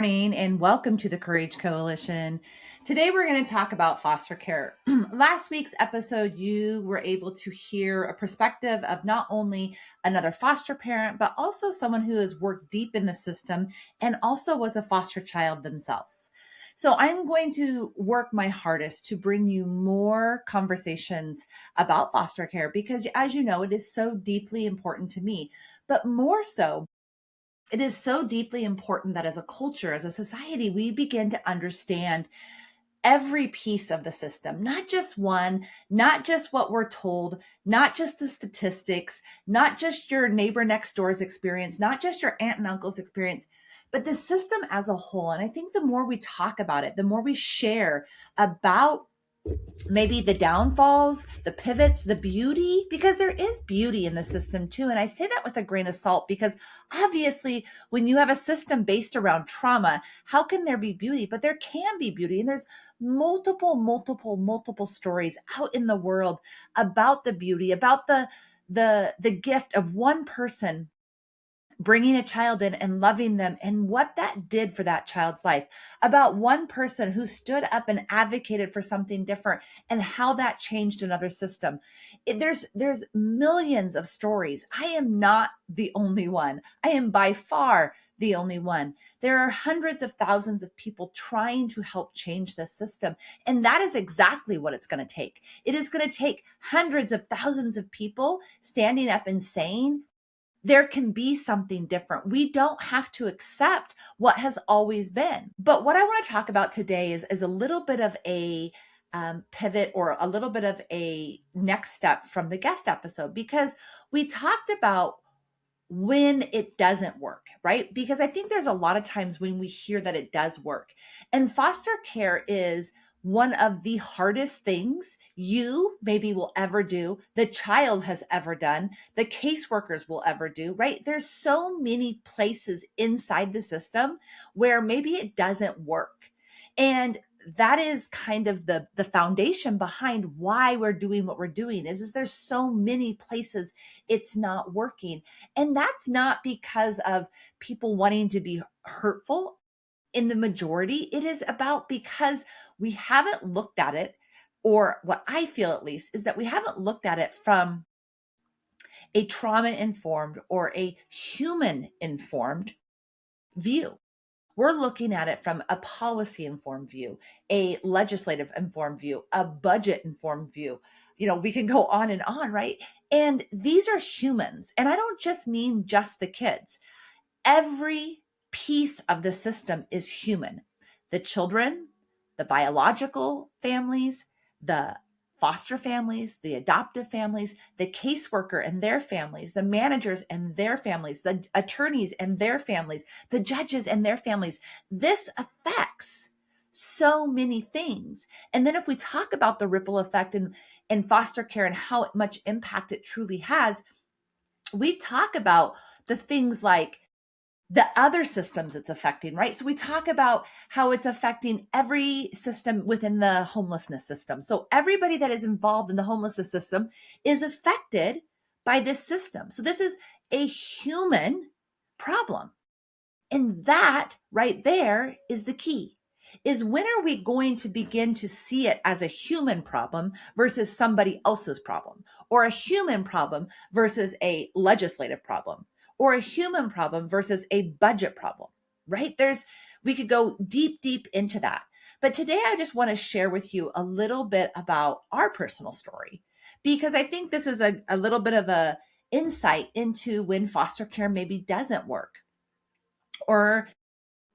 Morning and welcome to the Courage Coalition. Today we're going to talk about foster care. Last week's episode, you were able to hear a perspective of not only another foster parent, but also someone who has worked deep in the system and also was a foster child themselves. So I'm going to work my hardest to bring you more conversations about foster care because, as you know, it is so deeply important to me, but more so, it is so deeply important that as a culture, as a society, we begin to understand every piece of the system, not just one, not just what we're told, not just the statistics, not just your neighbor next door's experience, not just your aunt and uncle's experience, but the system as a whole. And I think the more we talk about it, the more we share about maybe the downfalls, the pivots, the beauty, because there is beauty in the system too. And I say that with a grain of salt because obviously, when you have a system based around trauma, how can there be beauty? But there can be beauty. And there's multiple stories out in the world about the beauty, about the gift of one person bringing a child in and loving them and what that did for that child's life, about one person who stood up and advocated for something different and how that changed another system. There's millions of stories. I am not the only one. I am by far the only one. There are hundreds of thousands of people trying to help change this system. And that is exactly what it's going to take. It is going to take hundreds of thousands of people standing up and saying, there can be something different. We don't have to accept what has always been. But what I want to talk about today is a little bit of a pivot or a little bit of a next step from the guest episode, because we talked about when it doesn't work, right? Because I think there's a lot of times when we hear that it does work. And foster care is one of the hardest things you maybe will ever do, the child has ever done, the caseworkers will ever do, right? There's so many places inside the system where maybe it doesn't work. And that is kind of the foundation behind why we're doing what we're doing is there's so many places it's not working. And that's not because of people wanting to be hurtful. In the majority, it is about because we haven't looked at it, or what I feel at least is that we haven't looked at it from a trauma informed or a human informed view. We're looking at it from a policy informed view, a legislative informed view, a budget informed view. We can go on, right? And these are humans. And I don't just mean just the kids. Every piece of the system is human. The children, the biological families, the foster families, the adoptive families, the caseworker and their families, the managers and their families, the attorneys and their families, the judges and their families. This affects so many things. And then if we talk about the ripple effect in foster care and how much impact it truly has, we talk about the things like the other systems it's affecting, right? So we talk about how it's affecting every system within the homelessness system. So everybody that is involved in the homelessness system is affected by this system. So this is a human problem. And that right there is the key. Is when are we going to begin to see it as a human problem versus somebody else's problem, or a human problem versus a legislative problem, or a human problem versus a budget problem, right? We could go deep into that. But today I just want to share with you a little bit about our personal story, because I think this is a little bit of a insight into when foster care maybe doesn't work, or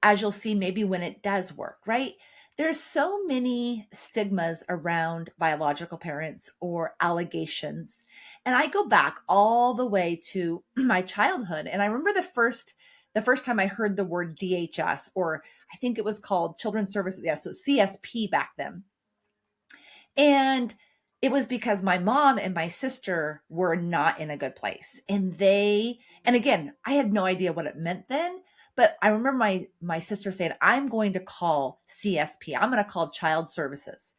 as you'll see, maybe when it does work, right? There's so many stigmas around biological parents or allegations. And I go back all the way to my childhood. And I remember the first time I heard the word DHS, or I think it was called Children's Services, yeah, so CSP back then. And it was because my mom and my sister were not in a good place. And again, I had no idea what it meant then, but I remember my sister saying, I'm going to call CSP. I'm going to call Child Services.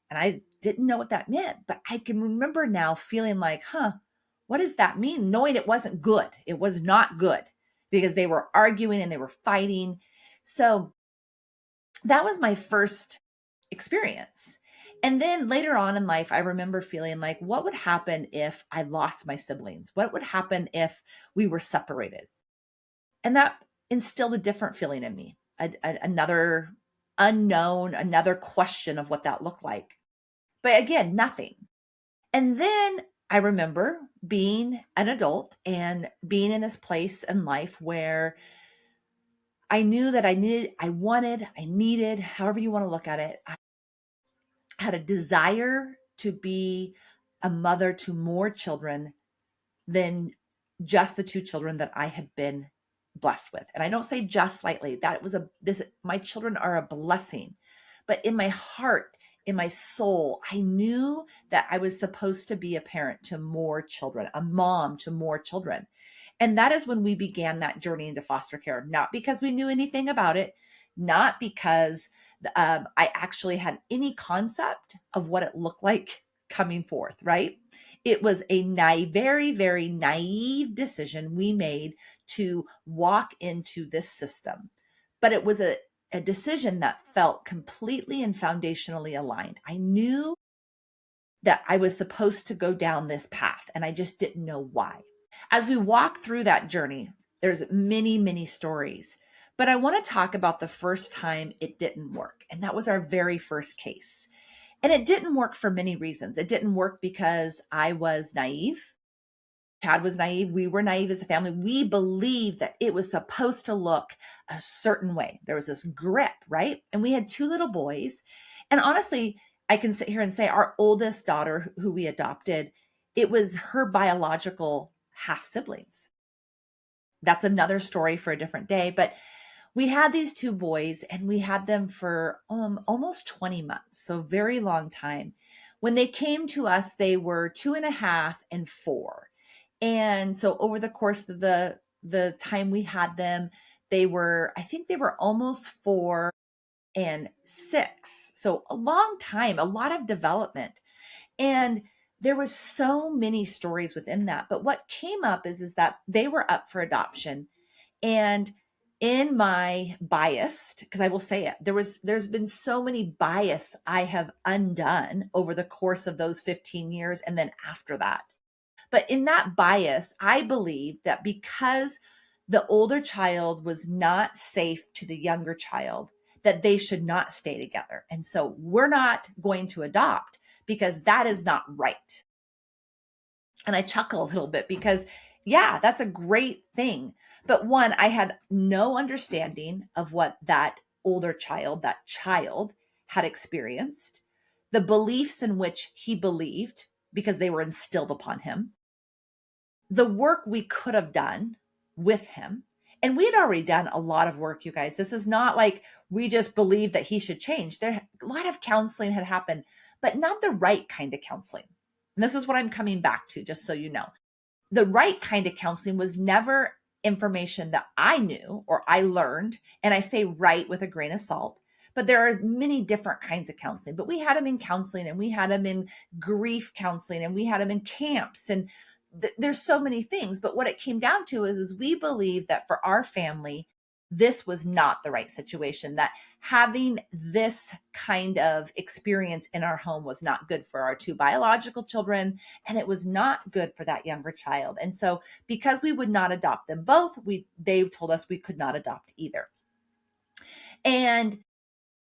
And I didn't know what that meant, but I can remember now feeling like, what does that mean? Knowing it wasn't good. It was not good because they were arguing and they were fighting. So that was my first experience. And then later on in life, I remember feeling like, what would happen if I lost my siblings? What would happen if we were separated? And that instilled a different feeling in me, another unknown, another question of what that looked like. But again, nothing. And then I remember being an adult and being in this place in life where I knew that I needed, however you want to look at it, I had a desire to be a mother to more children than just the two children that I had been blessed with. And I don't say just lightly. That was my children are a blessing. But in my heart, in my soul, I knew that I was supposed to be a parent to more children, a mom to more children. And that is when we began that journey into foster care, not because we knew anything about it, not because I actually had any concept of what it looked like coming forth, right? It was a very, very naive decision we made to walk into this system. But it was a decision that felt completely and foundationally aligned. I knew that I was supposed to go down this path, and I just didn't know why. As we walk through that journey, there's many, many stories, but I want to talk about the first time it didn't work. And that was our very first case. And it didn't work for many reasons. It didn't work because I was naive. Chad was naive. We were naive as a family. We believed that it was supposed to look a certain way. There was this grip, right? And we had two little boys. And honestly, I can sit here and say our oldest daughter, who we adopted, it was her biological half siblings. That's another story for a different day. But we had these two boys and we had them for almost 20 months. So very long time. When they came to us, they were 2.5 and 4. And so over the course of the time we had them, I think they were almost 4 and 6. So a long time, a lot of development. And there was so many stories within that. But what came up is that they were up for adoption. And in my bias, because I will say it, there's been so many bias I have undone over the course of those 15 years and then after that. But in that bias, I believe that because the older child was not safe to the younger child, that they should not stay together. And so we're not going to adopt because that is not right. And I chuckle a little bit because, yeah, that's a great thing. But one, I had no understanding of what that that child had experienced, the beliefs in which he believed because they were instilled upon him, the work we could have done with him. And we had already done a lot of work, you guys. This is not like we just believed that he should change. A lot of counseling had happened, but not the right kind of counseling. And this is what I'm coming back to, just so you know. The right kind of counseling was never information that I knew or I learned. And I say right with a grain of salt, but there are many different kinds of counseling. But we had him in counseling and we had him in grief counseling and we had him in camps and there's so many things. But what it came down to is we believe that for our family, this was not the right situation, that having this kind of experience in our home was not good for our two biological children, and it was not good for that younger child. And so because we would not adopt them both, they told us we could not adopt either. And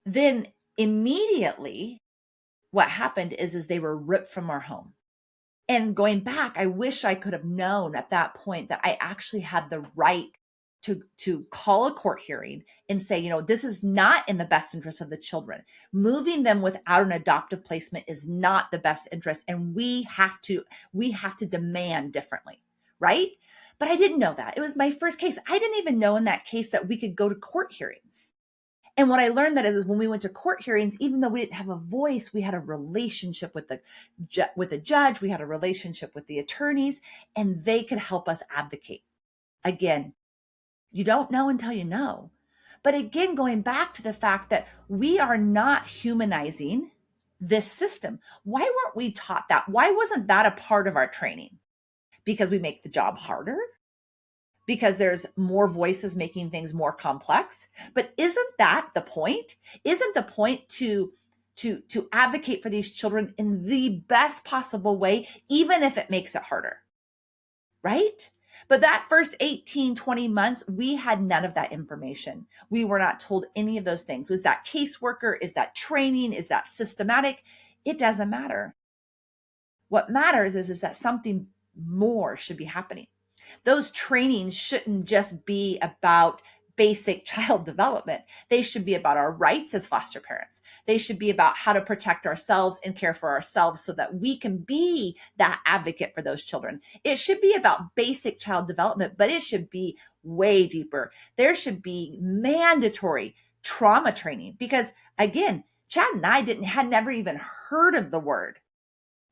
then immediately what happened is they were ripped from our home. And going back, I wish I could have known at that point that I actually had the right to call a court hearing and say, this is not in the best interest of the children. Moving them without an adoptive placement is not the best interest. And we have to demand differently, right? But I didn't know that. It was my first case. I didn't even know in that case that we could go to court hearings. And what I learned that is when we went to court hearings, even though we didn't have a voice, we had a relationship with the judge, we had a relationship with the attorneys, and they could help us advocate. Again, you don't know until you know. But again, going back to the fact that we are not humanizing this system. Why weren't we taught that? Why wasn't that a part of our training? Because we make the job harder? because there's more voices making things more complex. But isn't that the point? Isn't the point to advocate for these children in the best possible way, even if it makes it harder, right? But that first 18, 20 months, we had none of that information. We were not told any of those things. Was that caseworker? Is that training? Is that systematic? It doesn't matter. What matters is that something more should be happening. Those trainings shouldn't just be about basic child development. They should be about our rights as foster parents. They should be about how to protect ourselves and care for ourselves so that we can be that advocate for those children. It should be about basic child development, but it should be way deeper. There should be mandatory trauma training because, again, Chad and I had never even heard of the word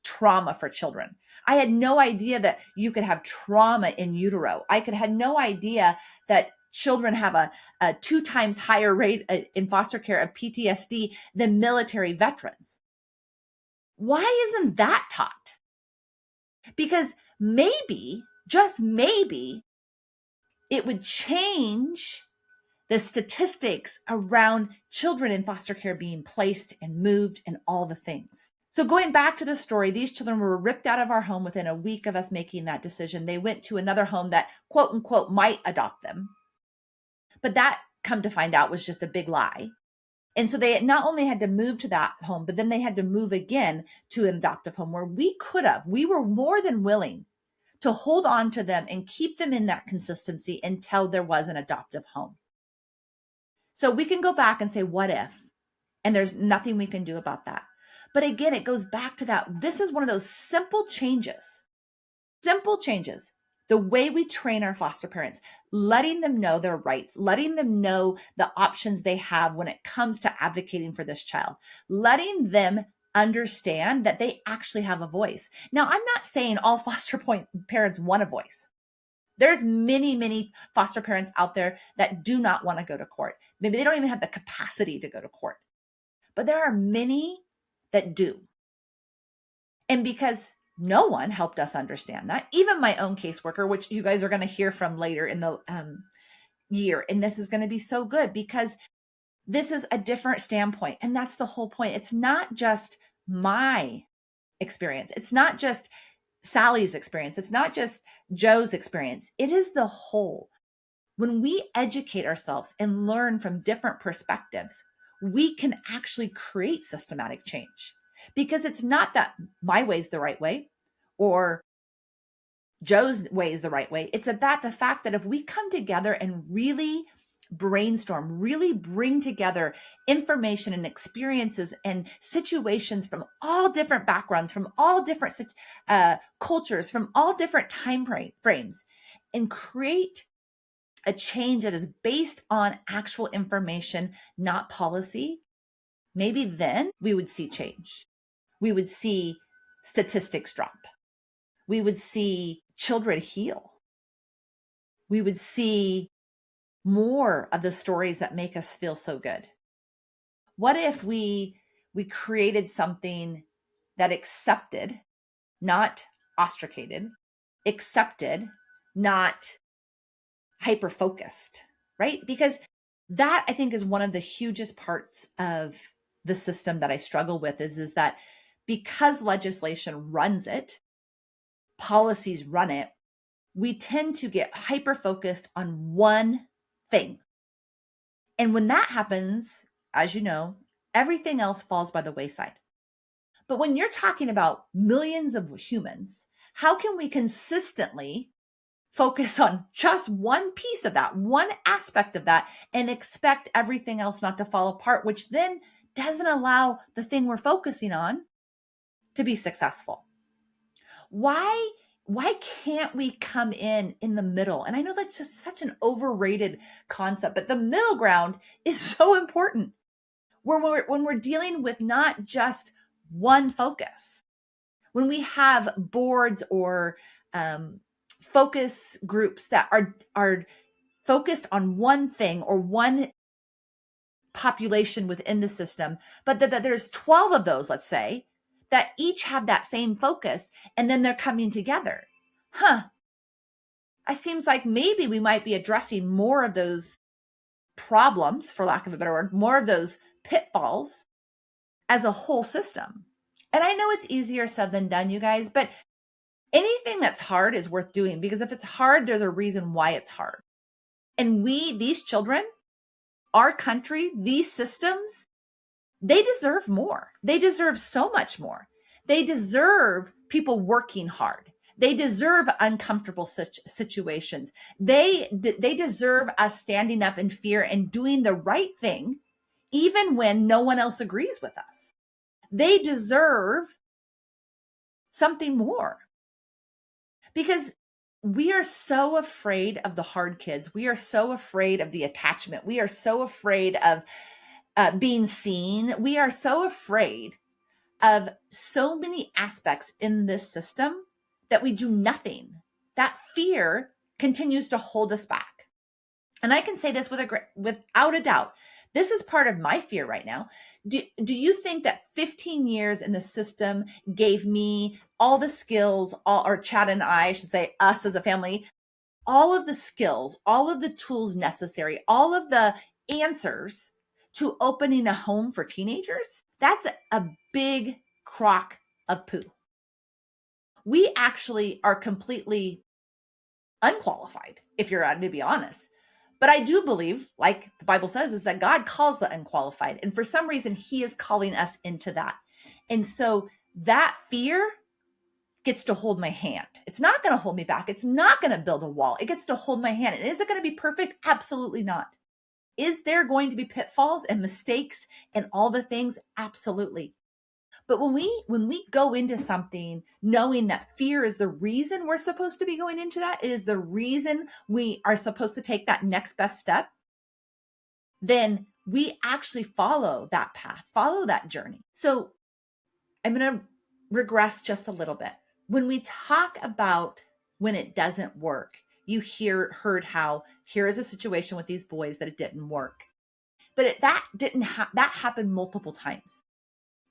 trauma for children. I had no idea that you could have trauma in utero. Had no idea that children have a 2 times higher rate in foster care of PTSD than military veterans. Why isn't that taught? Because maybe, just maybe, it would change the statistics around children in foster care being placed and moved and all the things. So going back to the story, these children were ripped out of our home within a week of us making that decision. They went to another home that, quote unquote, might adopt them. But that, come to find out, was just a big lie. And so they not only had to move to that home, but then they had to move again to an adoptive home where we were more than willing to hold on to them and keep them in that consistency until there was an adoptive home. So we can go back and say, what if? And there's nothing we can do about that. But again, it goes back to that. This is one of those simple changes, the way we train our foster parents, letting them know their rights, letting them know the options they have when it comes to advocating for this child, letting them understand that they actually have a voice. Now, I'm not saying all foster parents want a voice. There's many, many foster parents out there that do not want to go to court. Maybe they don't even have the capacity to go to court. But there are many that do. And because no one helped us understand that, even my own caseworker, which you guys are going to hear from later in the year, and this is going to be so good because this is a different standpoint. And that's the whole point. It's not just my experience. It's not just Sally's experience. It's not just Joe's experience. It is the whole. When we educate ourselves and learn from different perspectives, we can actually create systematic change, because it's not that my way is the right way or Joe's way is the right way. It's about the fact that if we come together and really brainstorm, really bring together information and experiences and situations from all different backgrounds, from all different cultures, from all different time frames, and create a change that is based on actual information, not policy, maybe then we would see change. We would see statistics drop. We would see children heal. We would see more of the stories that make us feel so good. What if we created something that accepted, not ostracated, accepted, not hyper-focused, right? Because that, I think, is one of the hugest parts of the system that I struggle with is that because legislation runs it, policies run it, we tend to get hyper-focused on one thing. And when that happens, as you know, everything else falls by the wayside. But when you're talking about millions of humans, how can we consistently focus on just one piece of that, one aspect of that, and expect everything else not to fall apart, which then doesn't allow the thing we're focusing on to be successful? Why can't we come in the middle? And I know that's just such an overrated concept, but the middle ground is so when we're dealing with not just one focus. When we have boards or focus groups that are focused on one thing or one population within the system, but that there's 12 of those, let's say, that each have that same focus, and then they're coming together. it seems like maybe we might be addressing more of those problems, for lack of a better word, more of those pitfalls as a whole system. And I know it's easier said than done, you guys, but anything that's hard is worth doing, because if it's hard, there's a reason why it's hard. And these children, our country, these systems, they deserve more. They deserve so much more. They deserve people working hard. They deserve uncomfortable situations. They deserve us standing up in fear and doing the right thing, even when no one else agrees with us. They deserve something more, because we are so afraid of the hard kids. We are so afraid of the attachment. We are so afraid of being seen. We are so afraid of so many aspects in this system that we do nothing. That fear continues to hold us back. And I can say this without a doubt. This is part of my fear right now. Do you think that 15 years in the system gave me all the skills, or Chad and I should say, us as a family, all of the skills, all of the tools necessary, all of the answers to opening a home for teenagers? That's a big crock of poo. We actually are completely unqualified, if you're to be honest. But I do believe, like the Bible says, is that God calls the unqualified. And for some reason, he is calling us into that. And so that fear gets to hold my hand. It's not going to hold me back. It's not going to build a wall. It gets to hold my hand. And is it going to be perfect? Absolutely not. Is there going to be pitfalls and mistakes and all the things? Absolutely. But when we go into something knowing that fear is the reason we're supposed to be going into that, it is the reason we are supposed to take that next best step, then we actually follow that path, follow that journey. So I'm going to regress just a little bit. When we talk about when it doesn't work, you heard how here is a situation with these boys that it didn't work. But that happened multiple times.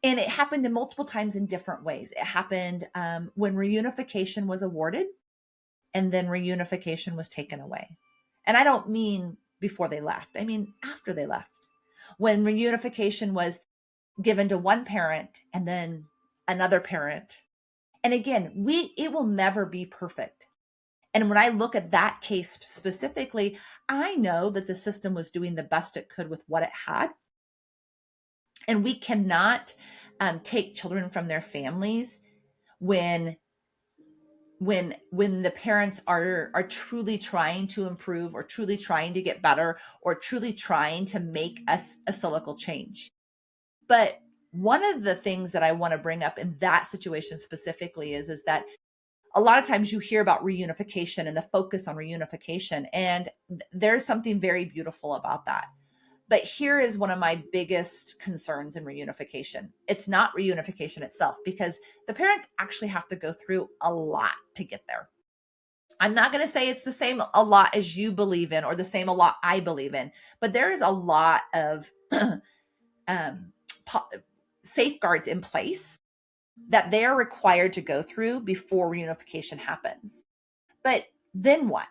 And it happened in multiple times in different ways. It happened when reunification was awarded, and then reunification was taken away. And I don't mean before they left. I mean after they left. When reunification was given to one parent and then another parent. And again, it will never be perfect. And when I look at that case specifically, I know that the system was doing the best it could with what it had. And we cannot take children from their families when the parents are truly trying to improve, or truly trying to get better, or truly trying to make a cyclical change. But one of the things that I want to bring up in that situation specifically is that a lot of times you hear about reunification and the focus on reunification, and there's something very beautiful about that. But here is one of my biggest concerns in reunification. It's not reunification itself, because the parents actually have to go through a lot to get there. I'm not going to say it's the same a lot as you believe in, or the same a lot I believe in, but there is a lot of safeguards in place that they are required to go through before reunification happens. But then what?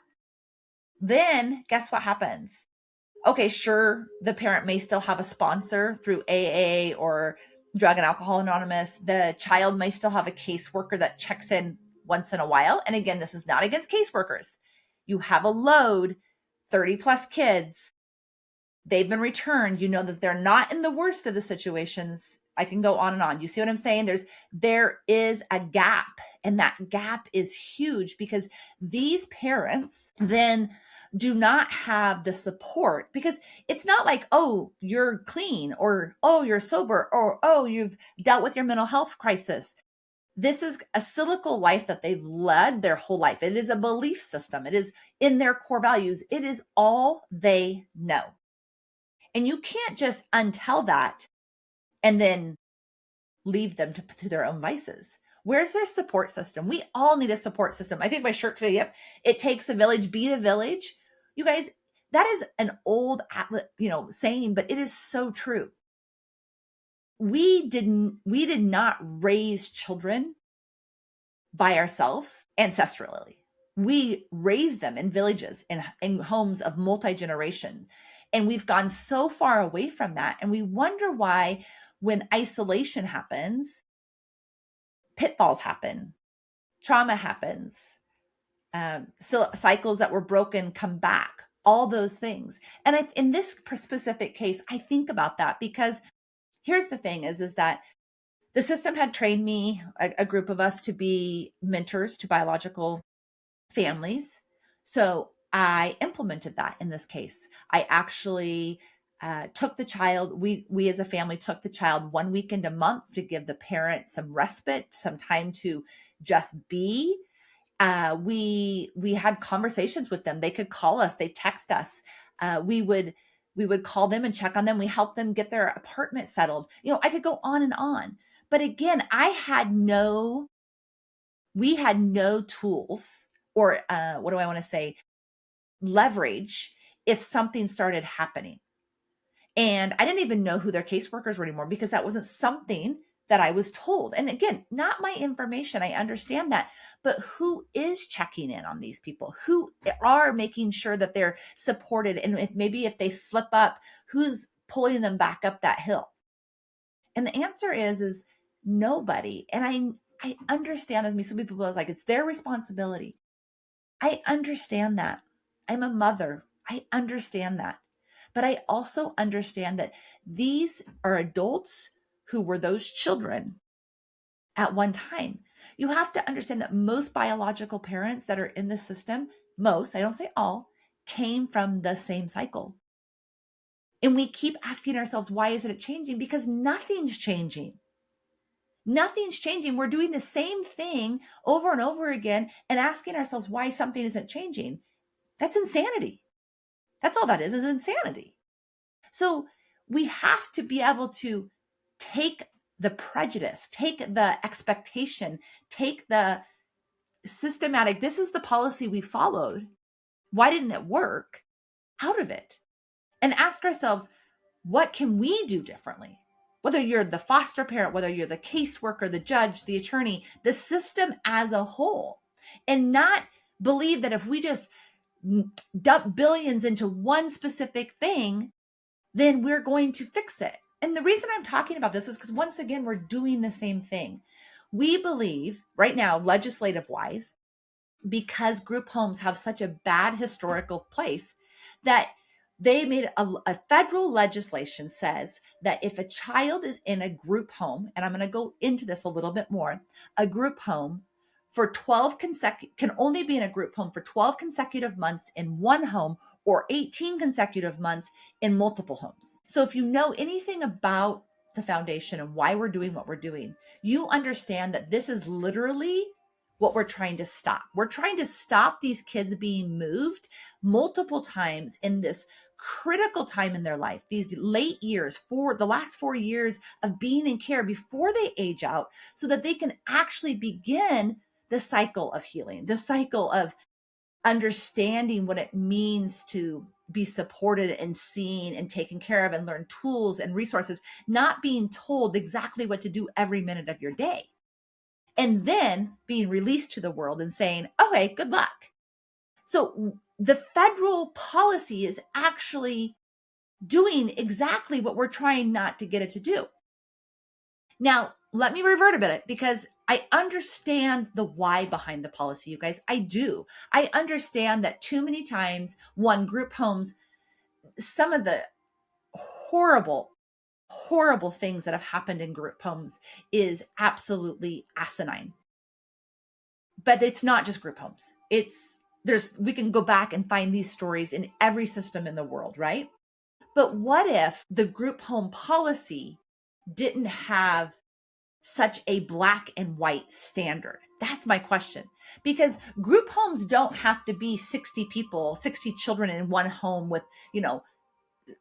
Then guess what happens? Okay, sure, the parent may still have a sponsor through AA or Drug and Alcohol Anonymous. The child may still have a caseworker that checks in once in a while. And again, this is not against caseworkers. You have a load, 30 plus kids. They've been returned. You know that they're not in the worst of the situations. I can go on and on. You see what I'm saying? There is a gap, and that gap is huge, because these parents then do not have the support, because it's not like, oh, you're clean, or, oh, you're sober, or, oh, you've dealt with your mental health crisis. This is a cyclical life that they've led their whole life. It is a belief system. It is in their core values. It is all they know. And you can't just untell that and then leave them to their own vices. Where's their support system? We all need a support system. I think my shirt today, yep, it takes a village, be the village. You guys, that is an old, saying, but it is so true. We did not raise children by ourselves ancestrally. We raise them in villages, in homes of multi-generation. And we've gone so far away from that. And we wonder why, when isolation happens, pitfalls happen, trauma happens, so cycles that were broken come back, all those things. And in this specific case, I think about that because here's the thing is that the system had trained me, a group of us, to be mentors to biological families. So I implemented that in this case. I actually took the child, we as a family took the child 1 weekend a month to give the parent some respite, some time to just be. We had conversations with them. They could call us, they text us. We would call them and check on them. We helped them get their apartment settled. I could go on and on. But again, we had no tools or what do I want to say, leverage if something started happening. And I didn't even know who their caseworkers were anymore because that wasn't something that I was told. And again, not my information. I understand that. But who is checking in on these people? Who are making sure that they're supported? And if they slip up, who's pulling them back up that hill? And the answer is nobody. And I understand that some people are like, it's their responsibility. I understand that. I'm a mother. I understand that. But I also understand that these are adults who were those children at one time. You have to understand that most biological parents that are in the system, most, I don't say all, came from the same cycle. And we keep asking ourselves, why isn't it changing? Because nothing's changing. Nothing's changing. We're doing the same thing over and over again and asking ourselves why something isn't changing. That's insanity. That's all that is insanity. So we have to be able to take the prejudice, take the expectation, take the systematic, this is the policy we followed, why didn't it work, out of it, and ask ourselves, what can we do differently? Whether you're the foster parent, whether you're the caseworker, the judge, the attorney, the system as a whole, and not believe that if we just dump billions into one specific thing, then we're going to fix it. And the reason I'm talking about this is because, once again, we're doing the same thing. We believe right now, legislative wise, because group homes have such a bad historical place, that they made a federal legislation says that if a child is in a group home, and I'm going to go into this a little bit more, a group home for 12 can only be in a group home for 12 consecutive months in one home, or 18 consecutive months in multiple homes. So if you know anything about the foundation and why we're doing what we're doing, you understand that this is literally what we're trying to stop. We're trying to stop these kids being moved multiple times in this critical time in their life, these late years, for the last 4 years of being in care before they age out, so that they can actually begin the cycle of healing, the cycle of understanding what it means to be supported and seen and taken care of, and learn tools and resources, not being told exactly what to do every minute of your day, and then being released to the world and saying, okay, good luck. So the federal policy is actually doing exactly what we're trying not to get it to do. Now, let me revert a bit, because I understand the why behind the policy, you guys. I do. I understand that too many times, group homes, some of the horrible, horrible things that have happened in group homes is absolutely asinine. But it's not just group homes. We can go back and find these stories in every system in the world, right? But what if the group home policy didn't have such a black and white standard? That's my question. Because group homes don't have to be 60 people, 60 children in one home with,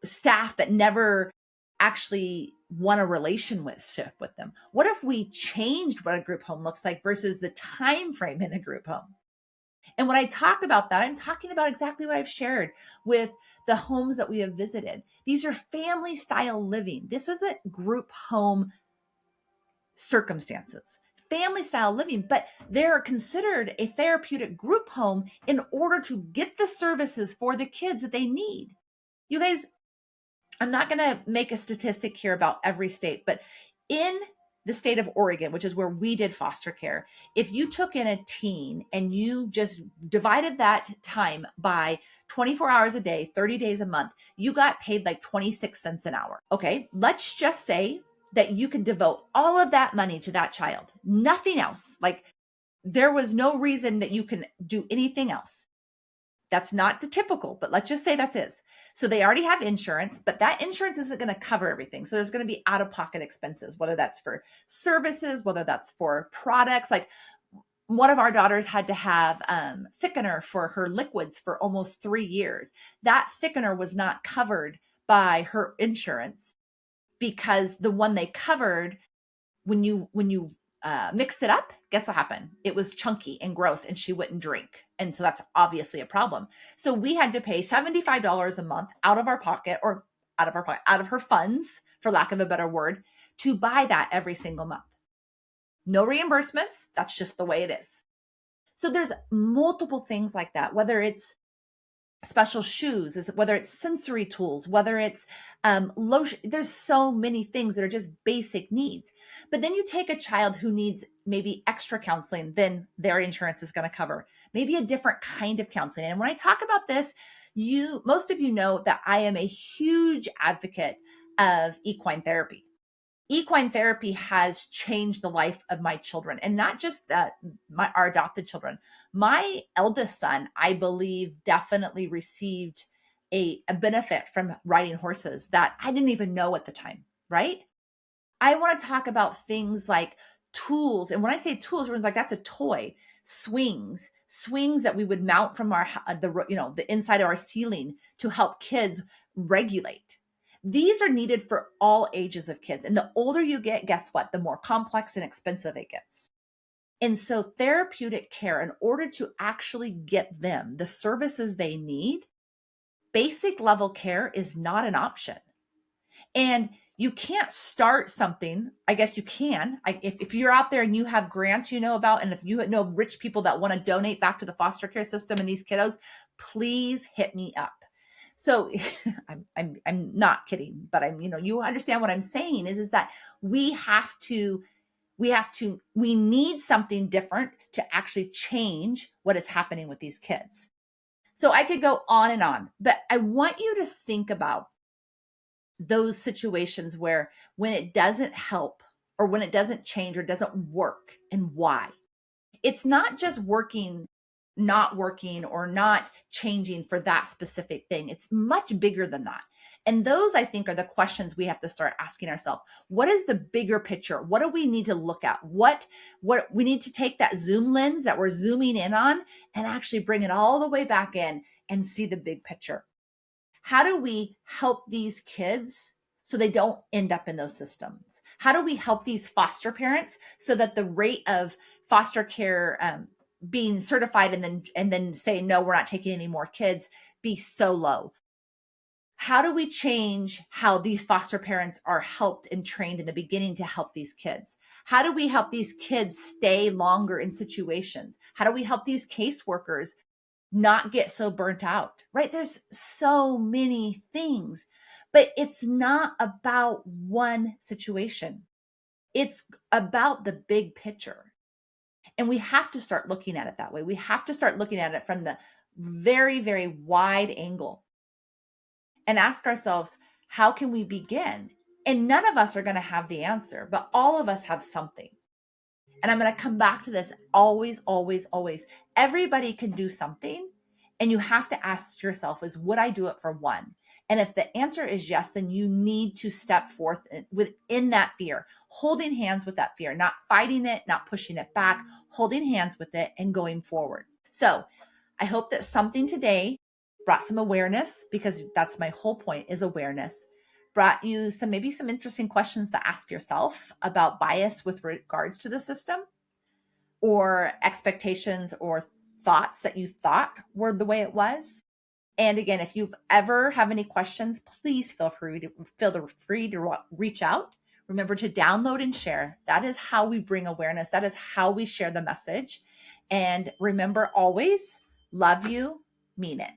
staff that never actually want a relationship with them. What if we changed what a group home looks like versus the time frame in a group home? And when I talk about that, I'm talking about exactly what I've shared with the homes that we have visited. These are family style living. This isn't group home circumstances. family style living, but they're considered a therapeutic group home in order to get the services for the kids that they need. You guys, I'm not going to make a statistic here about every state, but in the state of Oregon, which is where we did foster care, if you took in a teen and you just divided that time by 24 hours a day, 30 days a month, you got paid like 26 cents an hour. Okay, let's just say that you could devote all of that money to that child, nothing else. Like there was no reason that you can do anything else. That's not the typical, but let's just say that's is. So they already have insurance, but that insurance isn't going to cover everything. So there's going to be out-of-pocket expenses, whether that's for services, whether that's for products. Like one of our daughters had to have thickener for her liquids for almost 3 years. That thickener was not covered by her insurance because the one they covered, when you mixed it up, guess what happened? It was chunky and gross and she wouldn't drink. And so that's obviously a problem. So we had to pay $75 a month out of our pocket, or out of her funds, for lack of a better word, to buy that every single month. No reimbursements. That's just the way it is. So there's multiple things like that, whether it's special shoes, whether it's sensory tools, whether it's lotion. There's so many things that are just basic needs. But then you take a child who needs maybe extra counseling than their insurance is going to cover, maybe a different kind of counseling. And when I talk about this, most of you know that I am a huge advocate of equine therapy. Equine therapy has changed the life of my children, and not just that, our adopted children. My eldest son, I believe, definitely received a benefit from riding horses that I didn't even know at the time, right? I want to talk about things like tools. And when I say tools, everyone's like, that's a toy. Swings that we would mount from the inside of our ceiling to help kids regulate. These are needed for all ages of kids. And the older you get, guess what? The more complex and expensive it gets. And so therapeutic care, in order to actually get them the services they need, basic level care is not an option. And you can't start something. I guess you can. If you're out there and you have grants you know about, and if you know rich people that want to donate back to the foster care system and these kiddos, please hit me up. So I'm not kidding, but you understand what I'm saying is that we need something different to actually change what is happening with these kids. So I could go on and on, but I want you to think about those situations where when it doesn't help, or when it doesn't change, or doesn't work, and why. It's not just not working or not changing for that specific thing. It's much bigger than that. And those, I think, are the questions we have to start asking ourselves. What is the bigger picture? What do we need to look at? What we need to take that zoom lens that we're zooming in on and actually bring it all the way back in and see the big picture. How do we help these kids so they don't end up in those systems? How do we help these foster parents so that the rate of foster care being certified and then say, no, we're not taking any more kids, be so low? How do we change how these foster parents are helped and trained in the beginning to help these kids? How do we help these kids stay longer in situations? How do we help these caseworkers not get so burnt out, right? There's so many things, but it's not about one situation. It's about the big picture. And we have to start looking at it that way. We have to start looking at it from the very, very wide angle and ask ourselves, how can we begin? And none of us are going to have the answer, but all of us have something. And I'm going to come back to this always, always, always. Everybody can do something. And you have to ask yourself, would I do it for one? And if the answer is yes, then you need to step forth within that fear, holding hands with that fear, not fighting it, not pushing it back, holding hands with it and going forward. So I hope that something today brought some awareness, because that's my whole point, is awareness. Brought you maybe some interesting questions to ask yourself about bias with regards to the system, or expectations or thoughts that you thought were the way it was. And again, if you've ever have any questions, please feel free to reach out. Remember to download and share. That is how we bring awareness. That is how we share the message. And remember always, love you, mean it.